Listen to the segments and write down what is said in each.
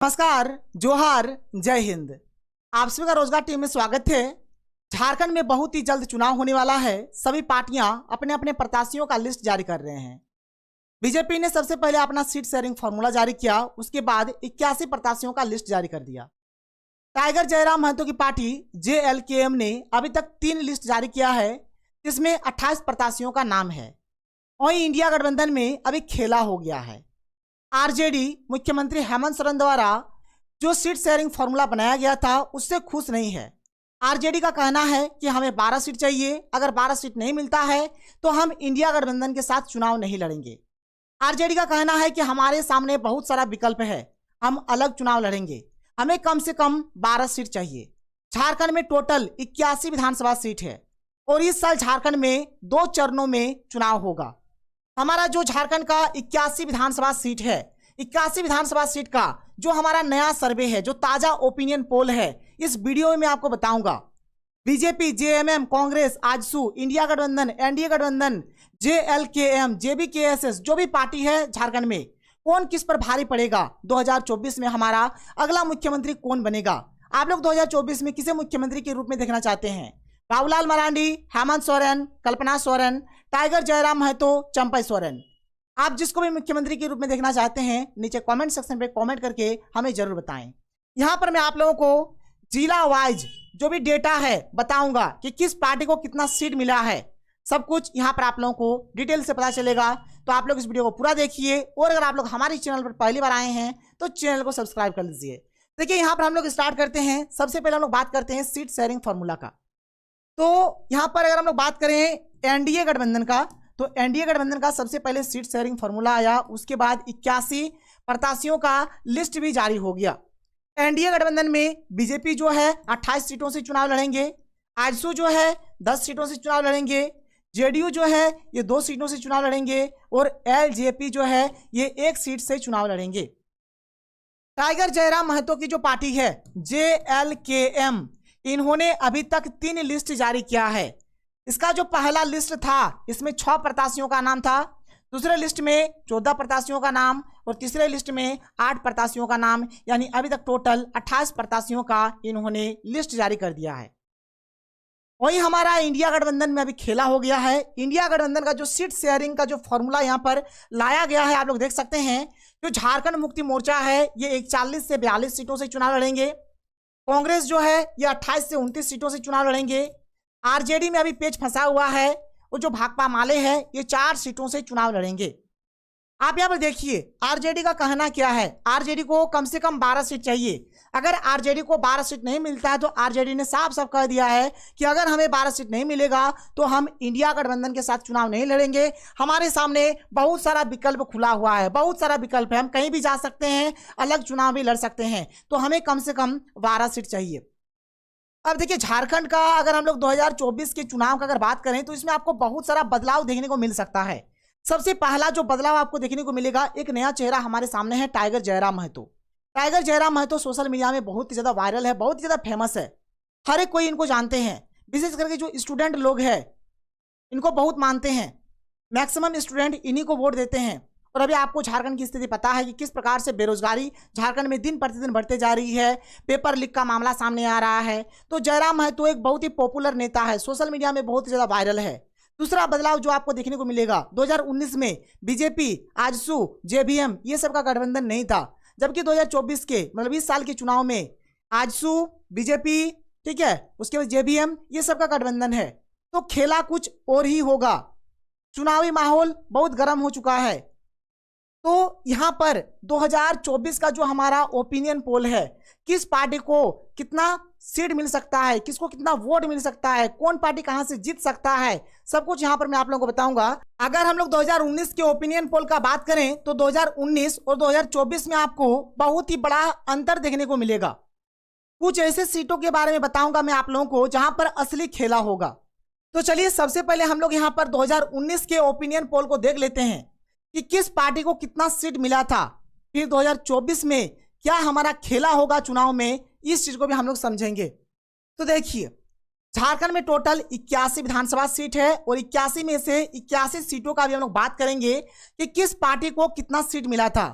नमस्कार, जोहार, जय हिंद। आप सभी का रोजगार टीम में स्वागत है। झारखंड में बहुत ही जल्द चुनाव होने वाला है। सभी पार्टियां अपने अपने प्रत्याशियों का लिस्ट जारी कर रहे हैं। बीजेपी ने सबसे पहले अपना सीट शेयरिंग फॉर्मूला जारी किया, उसके बाद 81 प्रत्याशियों का लिस्ट जारी कर दिया। टाइगर जयराम महतो की पार्टी JLKM ने अभी तक 3 लिस्ट जारी किया है, जिसमें 28 प्रत्याशियों का नाम है। वहीं इंडिया गठबंधन में अभी खेला हो गया है। आरजेडी मुख्यमंत्री हेमंत सोरेन द्वारा जो सीट शेयरिंग फॉर्मूला बनाया गया था उससे खुश नहीं है। आरजेडी का कहना है कि हमें 12 सीट चाहिए, अगर 12 सीट नहीं मिलता है तो हम इंडिया गठबंधन के साथ चुनाव नहीं लड़ेंगे। आरजेडी का कहना है कि हमारे सामने बहुत सारा विकल्प है, हम अलग चुनाव लड़ेंगे, हमें कम से कम 12 सीट चाहिए। झारखंड में टोटल 81 विधानसभा सीट है और इस साल झारखंड में 2 चरणों में चुनाव होगा। हमारा जो झारखंड का 81 विधानसभा सीट है, 81 विधानसभा सीट का जो हमारा नया सर्वे है, जो ताजा ओपिनियन पोल है, इस वीडियो में मैं आपको बताऊंगा। BJP, JMM, Congress, AJSU, India गठबंधन, NDA गठबंधन, JLKM, JBKSS, जो भी पार्टी है झारखंड में, कौन किस पर भारी पड़ेगा। 2024 में हमारा अगला मुख्यमंत्री कौन बनेगा। आप लोग 2024 में किसे मुख्यमंत्री के रूप में देखना चाहते हैं? बाबूलाल मरांडी, हेमंत सोरेन, कल्पना सोरेन, टाइगर जयराम महतो, चंपई सोरेन। आप जिसको भी मुख्यमंत्री के रूप में देखना चाहते हैं, नीचे कमेंट सेक्शन पे कमेंट करके हमें जरूर बताएं। यहाँ पर मैं आप लोगों को जिला वाइज जो भी डेटा है बताऊंगा कि किस पार्टी को कितना सीट मिला है। सब कुछ यहाँ पर आप लोगों को डिटेल से पता चलेगा, तो आप लोग इस वीडियो को पूरा देखिए। और अगर आप लोग हमारे चैनल पर पहली बार आए हैं तो चैनल को सब्सक्राइब कर लीजिए। देखिए, यहाँ पर हम लोग स्टार्ट करते हैं। सबसे पहले हम लोग बात करते हैं सीट शेयरिंग फॉर्मूला का। तो यहाँ पर अगर हम लोग बात करें NDA गठबंधन का, तो NDA गठबंधन का सबसे पहले सीट शेयरिंग फॉर्मूला आया, उसके बाद 81 प्रत्याशियों का लिस्ट भी जारी हो गया। NDA गठबंधन में बीजेपी जो है 28 सीटों से चुनाव लड़ेंगे, आजसू जो है 10 सीटों से चुनाव लड़ेंगे, JDU जो है ये 2 सीटों से चुनाव लड़ेंगे और LJP जो है ये 1 सीट से चुनाव लड़ेंगे। टाइगर जयराम महतो की जो पार्टी है JLKM, इन्होंने अभी तक 3 लिस्ट जारी किया है। इसका जो पहला लिस्ट था, इसमें 6 प्रत्याशियों का नाम था, दूसरे लिस्ट में 14 प्रत्याशियों का नाम और तीसरे लिस्ट में 8 प्रत्याशियों का नाम, यानी अभी तक टोटल 28 प्रत्याशियों का इन्होंने लिस्ट जारी कर दिया है। वही हमारा इंडिया गठबंधन में अभी खेला हो गया है। इंडिया गठबंधन का जो सीट शेयरिंग का जो फॉर्मूला यहाँ पर लाया गया है, आप लोग देख सकते हैं। जो झारखंड मुक्ति मोर्चा है ये 41 से 42 सीटों से चुनाव लड़ेंगे। कांग्रेस जो है ये 28 से 29 सीटों से चुनाव लड़ेंगे। आरजेडी में अभी पेच फंसा हुआ है और जो भाकपा माले है ये 4 सीटों से चुनाव लड़ेंगे। आप यहाँ पर देखिए आरजेडी का कहना क्या है। आरजेडी को कम से कम 12 सीट चाहिए। अगर आरजेडी को 12 सीट नहीं मिलता है तो आरजेडी ने साफ साफ कह दिया है कि अगर हमें 12 सीट नहीं मिलेगा तो हम इंडिया गठबंधन के साथ चुनाव नहीं लड़ेंगे। हमारे सामने बहुत सारा विकल्प खुला हुआ है, बहुत सारा विकल्प है, हम कहीं भी जा सकते हैं, अलग चुनाव भी लड़ सकते हैं, तो हमें कम से कम 12 सीट चाहिए। अब देखिए, झारखंड का अगर हम लोग 2024 के चुनाव का अगर बात करें तो इसमें आपको बहुत सारा बदलाव देखने को मिल सकता है। सबसे पहला जो बदलाव आपको देखने को मिलेगा, एक नया चेहरा हमारे सामने है, Tiger Jayram Mahto. Tiger Jayram Mahto social media में बहुत ही ज्यादा वायरल है, बहुत ही ज्यादा फेमस है, हर एक कोई इनको जानते हैं। विशेष करके जो स्टूडेंट लोग हैं इनको बहुत मानते हैं, मैक्सिमम स्टूडेंट इन्हीं को वोट देते हैं। और अभी आपको झारखंड की स्थिति पता है कि किस प्रकार से बेरोजगारी झारखंड में दिन प्रतिदिन बढ़ते जा रही है, पेपर लीक का मामला सामने आ रहा है। तो जयराम महतो एक बहुत ही पॉपुलर नेता है, सोशल मीडिया में बहुत ही ज्यादा वायरल है। दूसरा बदलाव जो आपको देखने को मिलेगा, 2019 में बीजेपी, आजसू, JBM ये सब का गठबंधन नहीं था, जबकि 2024 के मतलब इस साल के चुनाव में आजसू, बीजेपी, ठीक है, उसके बाद JBM ये सब का गठबंधन है। तो खेला कुछ और ही होगा, चुनावी माहौल बहुत गर्म हो चुका है। तो यहाँ पर 2024 का जो हमारा ओपिनियन पोल है, किस पार्टी को कितना सीट मिल सकता है, किसको कितना वोट मिल सकता है, कौन पार्टी कहां से जीत सकता है, सब कुछ यहाँ पर मैं आप लोगों को बताऊंगा। अगर हम लोग 2019 के ओपिनियन पोल का बात करें तो 2019 और 2024 में आपको बहुत ही बड़ा अंतर देखने को मिलेगा। कुछ ऐसे सीटों के बारे में बताऊंगा मैं आप लोगों को जहां पर असली खेला होगा। तो चलिए सबसे पहले हम लोग यहाँ पर 2019 के ओपिनियन पोल को देख लेते हैं कि किस पार्टी को कितना सीट मिला था, फिर 2024 में क्या हमारा खेला होगा चुनाव में, इस चीज को भी हम लोग समझेंगे। तो देखिए, झारखंड में टोटल 81 विधानसभा सीट है और 81 में से 81 सीटों का भी हम लोग बात करेंगे कि किस पार्टी को कितना सीट मिला था।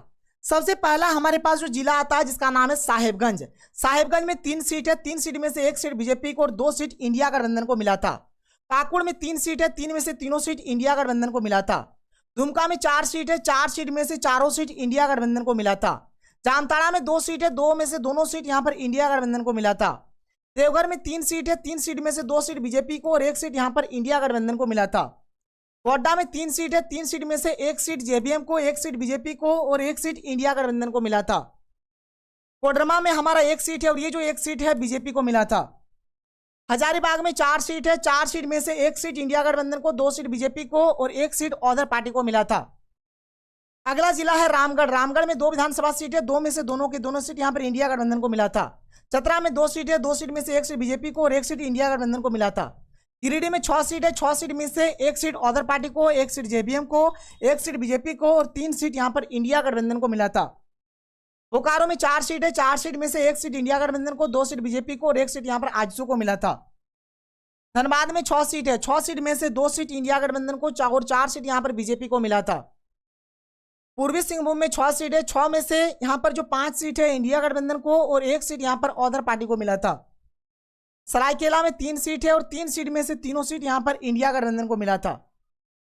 सबसे पहला हमारे पास जो जिला आता है जिसका नाम है साहेबगंज। साहेबगंज में 3 सीट है, 3 सीट में से 1 सीट बीजेपी को और 2 सीट इंडिया गठबंधन को मिला था। पाकुड़ में 3 सीट है, 3 में से तीनों सीट इंडिया गठबंधन को मिला था। दुमका में 4 सीट है, 4 सीट में से चारों सीट इंडिया गठबंधन को मिला था। जामताड़ा में 2 सीट है, 2 में से दोनों सीट यहाँ पर इंडिया गठबंधन को मिला था। देवघर में 3 सीट है, 3 सीट में से 2 सीट बीजेपी को और 1 सीट यहाँ पर इंडिया गठबंधन को मिला था। गोड्डा में 3 सीट है, 3 सीट में से 1 सीट जेबीएम को, 1 सीट बीजेपी को और 1 सीट इंडिया गठबंधन को मिला था। कोडरमा में हमारा 1 सीट है और ये जो 1 सीट है बीजेपी को मिला था। हजारीबाग में 4 सीट है, 4 सीट में से 1 सीट इंडिया गठबंधन को, 2 सीट बीजेपी को और 1 सीट अदर पार्टी को मिला था। अगला जिला है रामगढ़। रामगढ़ में 2 विधानसभा सीट है, 2 में से दोनों सीट यहाँ पर इंडिया गठबंधन को मिला था। चतरा में 2 सीट है, 2 सीट में से 1 सीट बीजेपी को और 1 सीट इंडिया गठबंधन को मिला था। गिरिडीह में 6 सीट है, 6 सीट में से 1 सीट अदर पार्टी को, 1 सीट जेबीएम को, 1 सीट बीजेपी को और 3 सीट यहाँ पर इंडिया गठबंधन को मिला था। बोकारो में 4 सीट है, 4 सीट में से 1 सीट इंडिया गठबंधन को, 2 सीट बीजेपी को और 1 सीट यहाँ पर आजसू को मिला था। धनबाद में 6 सीट है, 6 सीट में से 2 सीट इंडिया गठबंधन को और 4 सीट यहाँ पर बीजेपी को मिला था। पूर्वी सिंहभूम में 6 सीट है, 6 में से यहाँ पर जो 5 सीट है इंडिया गठबंधन को और 1 सीट यहाँ पर अदर पार्टी को मिला था। सरायकेला में 3 सीट है और 3 सीट में से तीनों सीट यहाँ पर इंडिया गठबंधन को मिला था।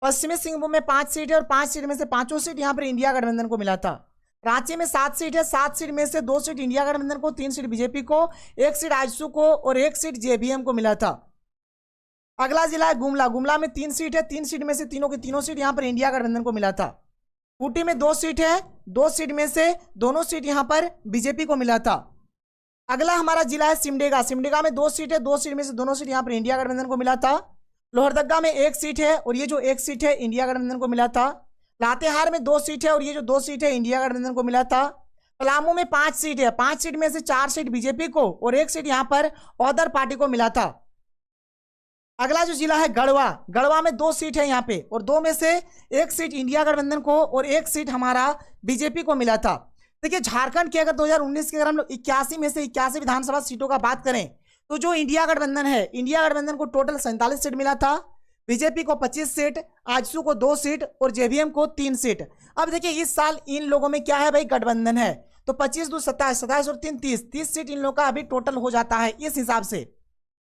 पश्चिमी सिंहभूम में 5 सीट है और 5 सीट में से 5 सीट यहाँ पर इंडिया गठबंधन को मिला था। रांची में 7 सीट है, 7 सीट में से 2 सीट इंडिया गठबंधन को, 3 सीट बीजेपी को, 1 सीट आजसू को और 1 सीट जेबीएम को मिला था। अगला जिला है गुमला। गुमला में 3 सीट है, 3 सीट में से तीनों सीट यहाँ पर इंडिया गठबंधन को मिला था। ऊटी में 2 सीट है, 2 सीट में से दोनों सीट यहाँ पर बीजेपी को मिला था। अगला हमारा जिला है सिमडेगा। सिमडेगा में 2 सीट है, 2 सीट में से दोनों सीट यहाँ पर इंडिया गठबंधन को मिला था। लोहरदगा में 1 सीट है और ये जो 1 सीट है इंडिया गठबंधन को मिला था। लातेहार में 2 सीट है और ये जो 2 सीट है इंडिया गठबंधन को मिला था। पलामू में 5 सीट है, 5 सीट में से 4 सीट बीजेपी को और 1 सीट यहाँ पर अदर पार्टी को मिला था। अगला जो जिला है गढ़वा। गढ़वा में 2 सीट है यहाँ पे और 2 में से 1 सीट इंडिया गठबंधन को और 1 सीट हमारा बीजेपी को मिला था। देखिए झारखंड के अगर 2019 के अगर हम लोग 81 में से 81 विधानसभा सीटों का बात करें तो जो इंडिया गठबंधन है, इंडिया गठबंधन को टोटल 47 सीट मिला था, बीजेपी को 25 सीट, आजसू को 2 सीट और जेबीएम को 3 सीट। अब देखिए इस साल इन लोगों में क्या है भाई, गठबंधन है, तो 25 दूनी 27, 27 और 3 30 सीट इन लोगों का अभी टोटल हो जाता है। इस हिसाब से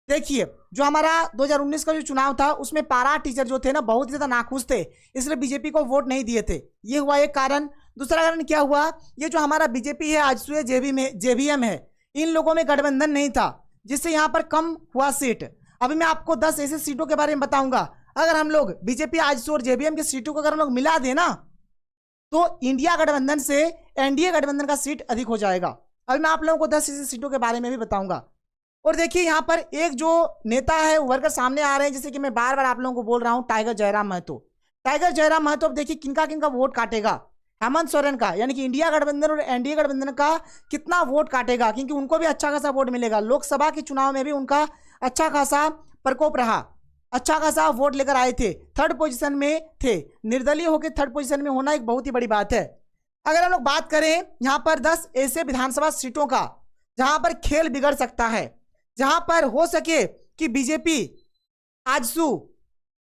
देखिए जो हमारा 2019 का जो चुनाव था उसमें पारा टीचर जो थे ना बहुत ही ज्यादा नाखुश थे, इसलिए बीजेपी को वोट नहीं दिए थे। ये हुआ एक कारण। दूसरा कारण क्या हुआ, ये जो हमारा बीजेपी है, आजसू है, जेबीएम है, इन लोगों में गठबंधन नहीं था जिससे यहाँ पर कम हुआ सीट। अभी मैं आपको 10 ऐसे सीटों के बारे में बताऊंगा। अगर हम लोग बीजेपी, आजसू और जेबीएम की सीटों को अगर हम लोग मिला देना तो इंडिया गठबंधन से एनडीए गठबंधन का सीट अधिक हो जाएगा। अभी मैं आप लोगों को 10 ऐसी सीटों के बारे में भी बताऊंगा। और देखिए यहाँ पर एक जो नेता है उभर कर सामने आ रहे हैं, जैसे कि मैं बार बार आप लोगों को बोल रहा हूँ, टाइगर जयराम महतो। टाइगर जयराम महतो अब देखिए किनका किनका वोट काटेगा, हेमंत सोरेन का, यानी कि इंडिया गठबंधन और एनडीए गठबंधन का कितना वोट काटेगा, क्योंकि उनको भी अच्छा खासा वोट मिलेगा। लोकसभा के चुनाव में भी उनका अच्छा खासा प्रकोप रहा, अच्छा खासा वोट लेकर आए थे, 3rd पोजीशन में थे। निर्दलीय होकर 3rd पोजीशन में होना एक बहुत ही बड़ी बात है। अगर हम लोग बात करें यहाँ पर 10 ऐसे विधानसभा सीटों का जहां पर खेल बिगड़ सकता है, जहां पर हो सके कि बीजेपी, आजसू,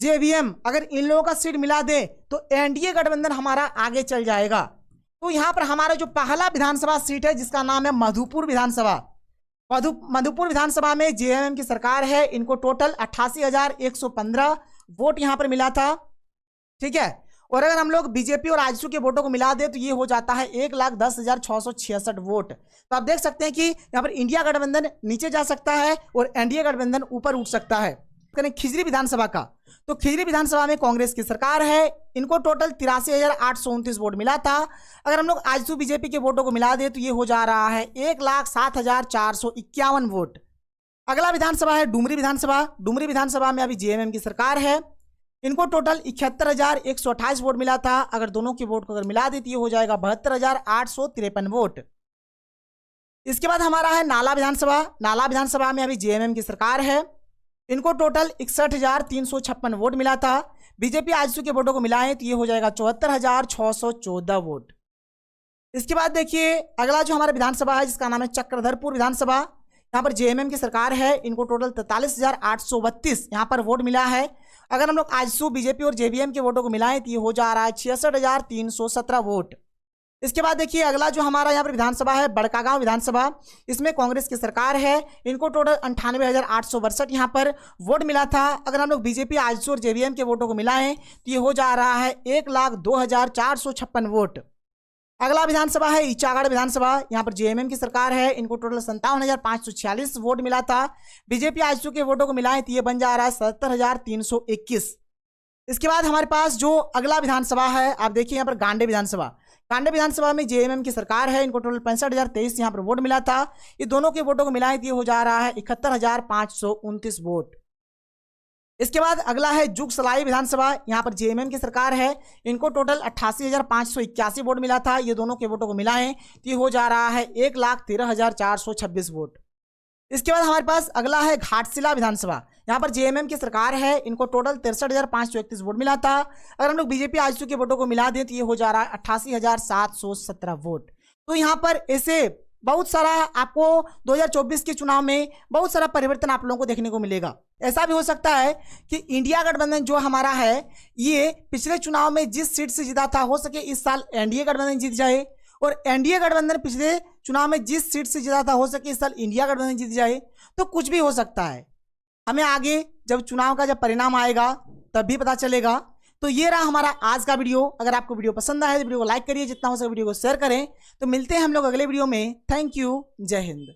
जेबीएम अगर इन लोगों का सीट मिला दे तो एनडीए गठबंधन हमारा आगे चल जाएगा। तो यहां पर हमारा जो पहला विधानसभा सीट है जिसका नाम है मधुपुर विधानसभा। मधुपुर विधानसभा में जेएमएम की सरकार है, इनको टोटल 88,115 वोट यहां पर मिला था, ठीक है। और अगर हम लोग बीजेपी और आजसू के वोटों को मिला दे तो ये हो जाता है 1,10,666 वोट। तो आप देख सकते हैं कि यहाँ पर इंडिया गठबंधन नीचे जा सकता है और एनडीए गठबंधन ऊपर उठ सकता है। करें खिजरी विधानसभा का, तो खिजरी विधानसभा में कांग्रेस की सरकार है, इनको टोटल 83,829 वोट मिला था। अगर हम लोग आजसू बीजेपी के वोटों को मिला दे तो ये हो जा रहा है 1,07,451 वोट। अगला विधानसभा है डुमरी विधानसभा। डुमरी विधानसभा में अभी जेएमएम की सरकार है, इनको टोटल 71,128 वोट मिला था। अगर दोनों के वोट को अगर मिला देती है हो जाएगा 72,853 वोट। इसके बाद हमारा है नाला विधानसभा। नाला विधानसभा में अभी जेएमएम की सरकार है, इनको टोटल 61,356 वोट मिला था। बीजेपी आजसू के वोटों को मिलाएं तो ये हो जाएगा 74,614 वोट। इसके बाद देखिए अगला जो हमारा विधानसभा है जिसका नाम है चक्रधरपुर विधानसभा। यहाँ पर जेएमएम की सरकार है, इनको टोटल 43,832 यहाँ पर वोट मिला है। अगर हम लोग आजसू, बीजेपी और जेबीएम के वोटों को मिलाएं तो ये हो जा रहा है 66,317 वोट। इसके बाद देखिए अगला जो हमारा यहाँ पर विधानसभा है बड़कागांव विधानसभा, इसमें कांग्रेस की सरकार है। इनको टोटल 98,862 यहाँ पर वोट मिला था। अगर हम लोग बीजेपी, आजसू और जेवीएम के वोटों को मिलाएं तो ये हो जा रहा है 1,02,456 वोट। अगला विधानसभा है ईचागढ़ विधानसभा, यहाँ पर जेएमएम की सरकार है। इनको टोटल 57,546 वोट मिला था। बीजेपी, आजसू के वोटों को मिलाएं तो ये बन जा रहा है 77,321। इसके बाद हमारे पास जो अगला विधानसभा है, आप देखिए यहाँ पर गांडे विधानसभा। गांडे विधानसभा में जेएमएम की सरकार है। इनको टोटल 65,023 यहाँ पर वोट मिला था। ये दोनों के वोटों को मिलाएं तो ये हो जा रहा है 71,529 वोट। इसके बाद अगला है जुगसलाई विधानसभा, यहाँ पर जेएमएम की सरकार है। इनको टोटल 88,581 वोट मिला था। ये दोनों के वोटों को मिलाएं तो ये हो जा रहा है 1,13,426 वोट। इसके बाद हमारे पास अगला है घाटशिला विधानसभा, यहाँ पर जेएमएम की सरकार है। इनको टोटल 63,531 वोट मिला था। अगर हम लोग बीजेपी, आजसू के वोटों को मिला दें तो ये हो जा रहा है 88,717 वोट। तो यहाँ पर ऐसे बहुत सारा आपको 2024 के चुनाव में बहुत सारा परिवर्तन आप लोगों को देखने को मिलेगा। ऐसा भी हो सकता है कि इंडिया गठबंधन जो हमारा है ये पिछले चुनाव में जिस सीट से जीता था, हो सके इस साल एनडीए गठबंधन जीत जाए, और एनडीए गठबंधन पिछले चुनाव में जिस सीट से जीता था, हो सके इस साल इंडिया गठबंधन जीत जाए। तो कुछ भी हो सकता है, हमें आगे जब चुनाव का जब परिणाम आएगा तब भी पता चलेगा। तो ये रहा हमारा आज का वीडियो। अगर आपको वीडियो पसंद आए तो वीडियो को लाइक करिए, जितना हो सके वीडियो को शेयर करें। तो मिलते हैं हम लोग अगले वीडियो में। थैंक यू, जय हिंद।